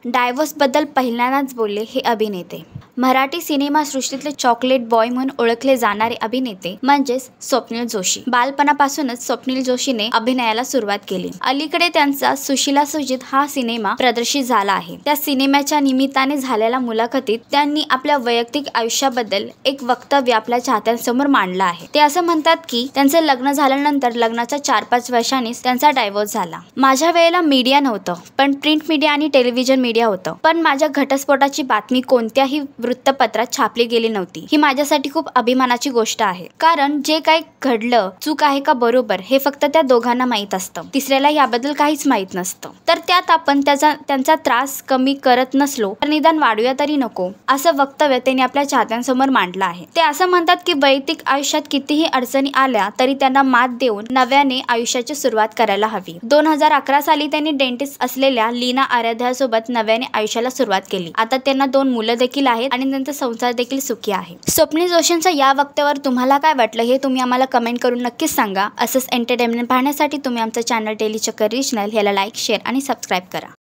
Divorce बद्दल पहिल्यांदाच बोलले हे अभिनेते। मराठी सिनेमासृष्टीतले चॉकलेट बॉय म्हणून ओळखले जाणारे अभिनेते म्हणजेच स्वप्नील जोशी। बालपणापासूनच स्वप्नील जोशीने अभिनयाला सुरुवात केली। अलीकडे त्यांचा सुशीला सुजित हा सिनेमा प्रदर्शित झाला आहे। त्या सिनेमाच्या निमित्ताने झालेल्या मुलाखतीत त्यांनी आपल्या वैयक्तिक आयुष्याबद्दल एक वक्तव्य आपल्या चाहत्यांसमोर मांडलं आहे। ते असं म्हणतात की त्यांचं लग्न झाल्यानंतर लग्नाच्या 4-5 वर्षांनीच त्यांचा डायव्होर्स झाला। माझ्या वेळेला मीडिया नव्हतं, पण प्रिंट मीडिया आणि टेलिव्हिजन मीडिया होतं, पण माझ्या घटस्फोटाची बातमी कोणत्याही वृत्तपत्रात छापली गेली नव्हती। ही माझ्यासाठी खूप अभिमानाची गोष्ट आहे, कारण जे काही घडलं चूक आहे का बरोबर हे फक्त त्या दोघांना माहीत असतं, तिसऱ्याला याबद्दल काहीच माहीत नसतं। तर त्यात आपण त्यांचा त्रास कमी करत नसलो तर निदान वाढूया तरी नको, असं वक्तव्य त्यांनी आपल्या चाहत्यांसमोर मांडलं आहे। ते असं म्हणतात की वैयक्तिक आयुष्यात कितीही अडचणी आल्या तरी त्यांना मात देऊन नव्याने आयुष्याची सुरुवात करायला हवी। 2011 साली त्यांनी डेंटिस्ट असलेल्या लीना आराध्यासोबत नव्याने आयुष्याला सुरुवात केली। आता त्यांना 2 मुलं देखील आहेत आणि त्यांचा संसार देखील सुखी आहे। स्वप्नील जोशींच्या या वक्तव्यावर तुम्हाला काय वाटलं हे तुम्ही आम्हाला कमेंट करून नक्कीच सांगा। असंच एंटरटेनमेंट पाहण्यासाठी तुम्ही आमचं चॅनल डेली चक्कर रिजनल याला लाईक, शेअर आणि सबस्क्राईब करा।